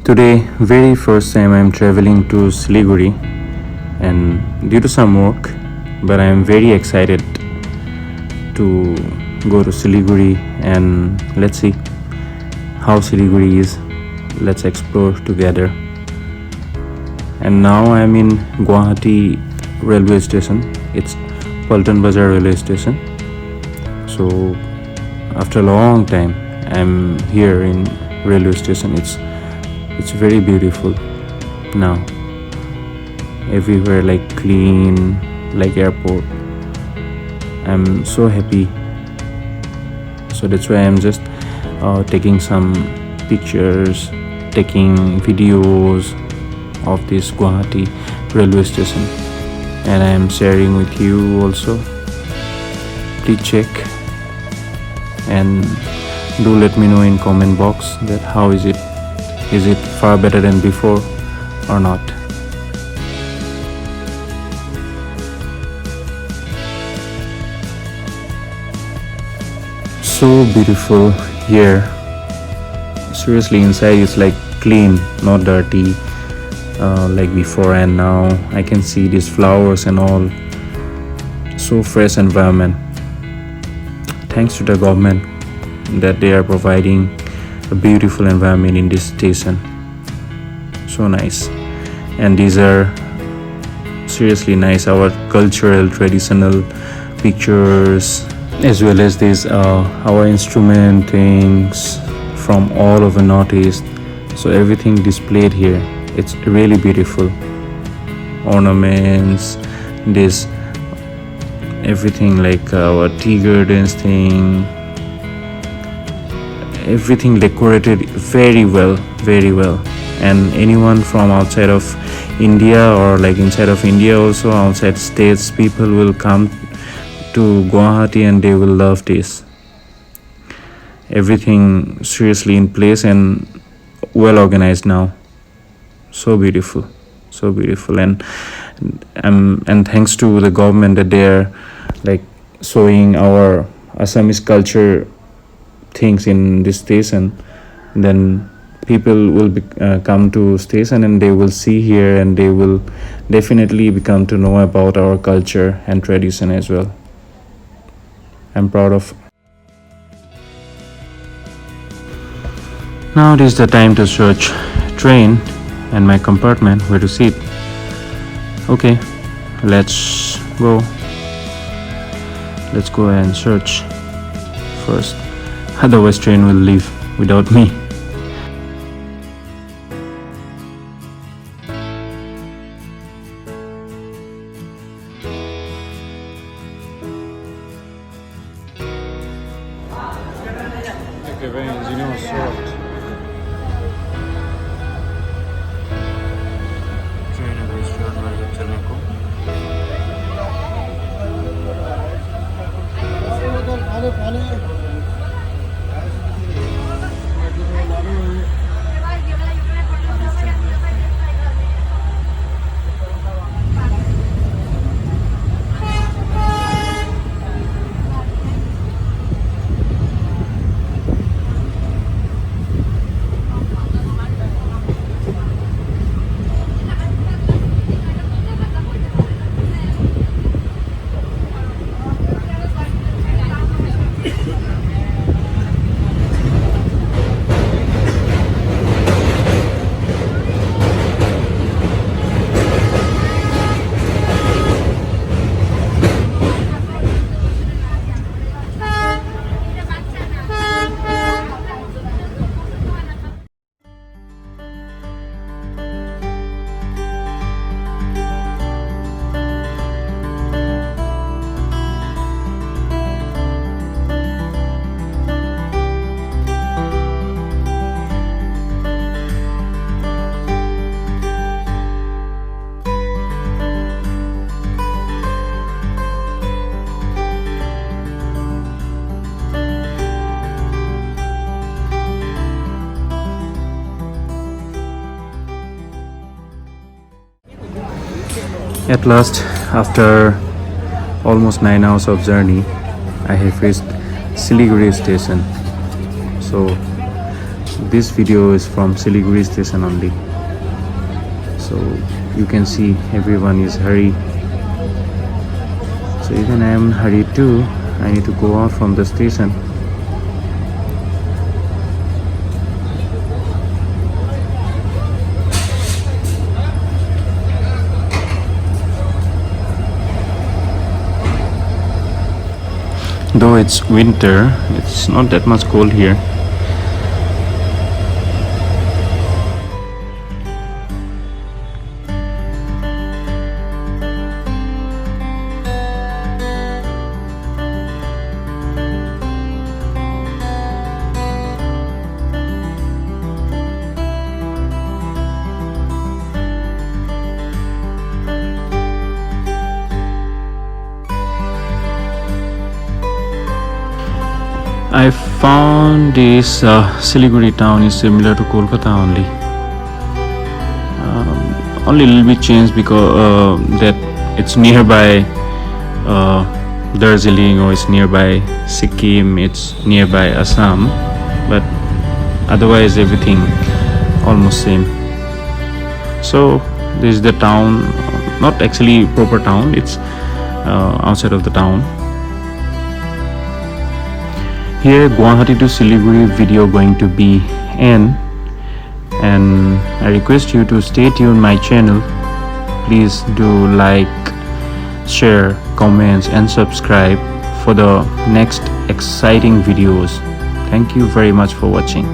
Today, very first time I'm traveling to SiliGuri and due to some work, but I'm very excited to go to SiliGuri and let's see how SiliGuri is. Let's explore together. And now I'm in Guwahati railway station. It's Paltan Bazar railway station. So after a long time, I'm here in railway station. It's very beautiful now. Everywhere like clean, like airport. I'm so happy. So that's why I'm just taking some pictures, taking videos of this Guwahati railway station, and I am sharing with you also. Please check and do let me know in comment box that how is it far better than before or not. So beautiful here. Seriously, inside is like clean, not dirty like before, and now I can see these flowers and all. So fresh environment. Thanks to the government that they are providing a beautiful environment in this station. So nice. And these are seriously nice, our cultural traditional pictures, as well as these our instrument things from all over Northeast. So everything displayed here, it's really beautiful. Ornaments, this everything like our tea gardens thing, everything decorated very well. And anyone from outside of India or like inside of India also, outside states, people will come to Guwahati and they will love this. Everything seriously in place and well organized now. So beautiful, and thanks to the government that they are like showing our Assamese culture things in this station. Then people will come to station and they will see here and they will definitely become to know about our culture and tradition as well. I'm proud of. Now it is the time to search train and my compartment where to sit. Okay, let's go and search first, otherwise train will leave without me. At last, after almost 9 hours of journey, I have reached SiliGuri station. So this video is from Siliguri station only, so you can see everyone is hurry. So even I am in hurry too. I need to go out from the station. Though it's winter, it's not that much cold here. I found this Siliguri town is similar to Kolkata only. Only a little bit changed because that it's nearby Darjeeling, or it's nearby Sikkim, it's nearby Assam, but otherwise everything almost same. So this is the town, not actually proper town, it's outside of the town. Here Guwahati to Siliguri video going to be end, and I request you to stay tuned my channel. Please do like, share, comments and subscribe for the next exciting videos. Thank you very much for watching.